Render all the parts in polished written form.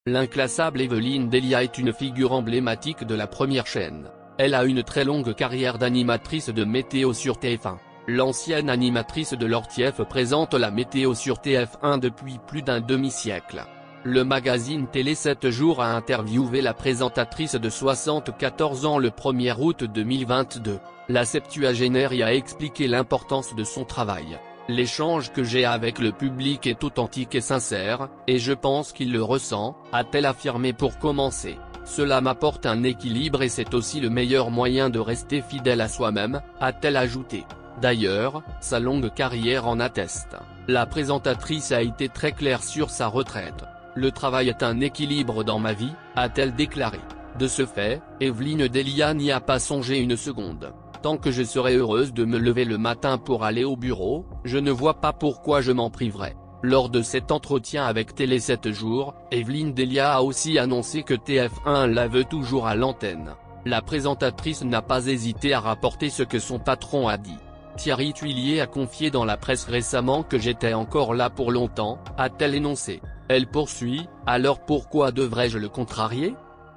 L'inclassable Evelyne Delia est une figure emblématique de la première chaîne. Elle a une très longue carrière d'animatrice de météo sur TF1. L'ancienne animatrice de l'ORTF présente la météo sur TF1 depuis plus d'un demi-siècle. Le magazine Télé 7 jours a interviewé la présentatrice de 74 ans le 1er août 2022. La septuagénaire y a expliqué l'importance de son travail. L'échange que j'ai avec le public est authentique et sincère, et je pense qu'il le ressent, a-t-elle affirmé pour commencer. Cela m'apporte un équilibre et c'est aussi le meilleur moyen de rester fidèle à soi-même, a-t-elle ajouté. D'ailleurs, sa longue carrière en atteste. La présentatrice a été très claire sur sa retraite. Le travail est un équilibre dans ma vie, a-t-elle déclaré. De ce fait, Evelyne Delia n'y a pas songé une seconde. Tant que je serai heureuse de me lever le matin pour aller au bureau, je ne vois pas pourquoi je m'en priverais. Lors de cet entretien avec Télé 7 jours, Evelyne Delia a aussi annoncé que TF1 la veut toujours à l'antenne. La présentatrice n'a pas hésité à rapporter ce que son patron a dit. Thierry Tuillier a confié dans la presse récemment que j'étais encore là pour longtemps, a-t-elle énoncé. Elle poursuit, alors pourquoi devrais-je le contrarier ?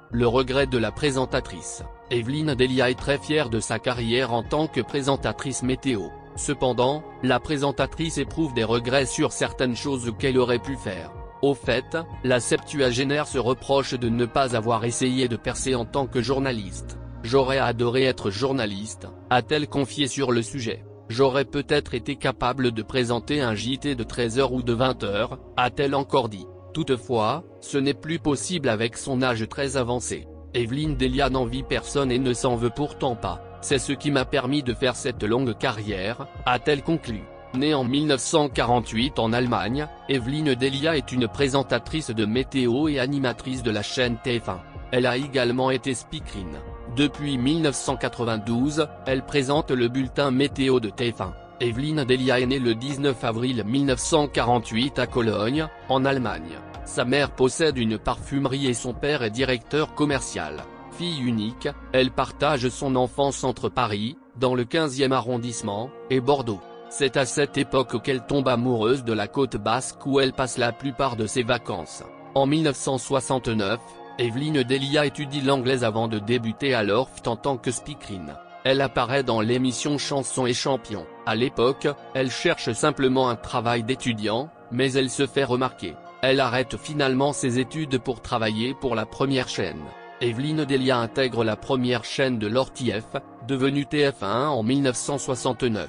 Le regret de la présentatrice. Evelyne Delia est très fière de sa carrière en tant que présentatrice météo. Cependant, la présentatrice éprouve des regrets sur certaines choses qu'elle aurait pu faire. Au fait, la septuagénaire se reproche de ne pas avoir essayé de percer en tant que journaliste. J'aurais adoré être journaliste, a-t-elle confié sur le sujet. J'aurais peut-être été capable de présenter un JT de 13h ou de 20h, a-t-elle encore dit. Toutefois, ce n'est plus possible avec son âge très avancé. Evelyne Delia n'envie personne et ne s'en veut pourtant pas, c'est ce qui m'a permis de faire cette longue carrière, a-t-elle conclu. Née en 1948 en Allemagne, Evelyne Delia est une présentatrice de météo et animatrice de la chaîne TF1. Elle a également été speakerine. Depuis 1992, elle présente le bulletin météo de TF1. Evelyne Delia est née le 19 avril 1948 à Cologne, en Allemagne. Sa mère possède une parfumerie et son père est directeur commercial. Fille unique, elle partage son enfance entre Paris, dans le 15e arrondissement, et Bordeaux. C'est à cette époque qu'elle tombe amoureuse de la côte basque où elle passe la plupart de ses vacances. En 1969, Evelyne Delia étudie l'anglaise avant de débuter à l'ORTF en tant que speakerine. Elle apparaît dans l'émission Chansons et Champions. À l'époque, elle cherche simplement un travail d'étudiant, mais elle se fait remarquer. Elle arrête finalement ses études pour travailler pour la première chaîne. Evelyne Delia intègre la première chaîne de l'ORTF, devenue TF1 en 1969.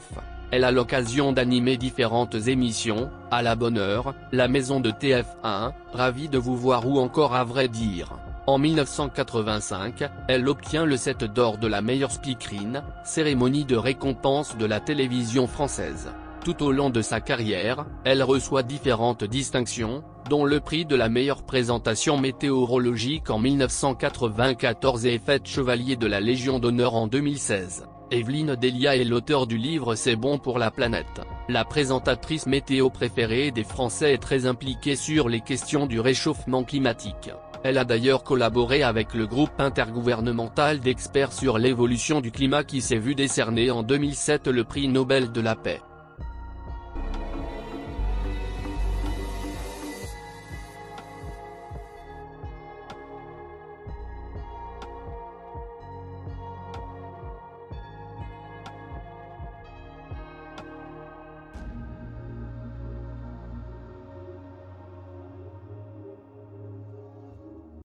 Elle a l'occasion d'animer différentes émissions, À la bonne heure, La maison de TF1, Ravi de vous voir ou encore À vrai dire. En 1985, elle obtient le 7 d'or de la meilleure speakerine, cérémonie de récompense de la télévision française. Tout au long de sa carrière, elle reçoit différentes distinctions, dont le prix de la meilleure présentation météorologique en 1994 et est faite chevalier de la Légion d'honneur en 2016. Evelyne Delia est l'auteur du livre C'est bon pour la planète. La présentatrice météo préférée des Français est très impliquée sur les questions du réchauffement climatique. Elle a d'ailleurs collaboré avec le groupe intergouvernemental d'experts sur l'évolution du climat qui s'est vu décerner en 2007 le prix Nobel de la paix.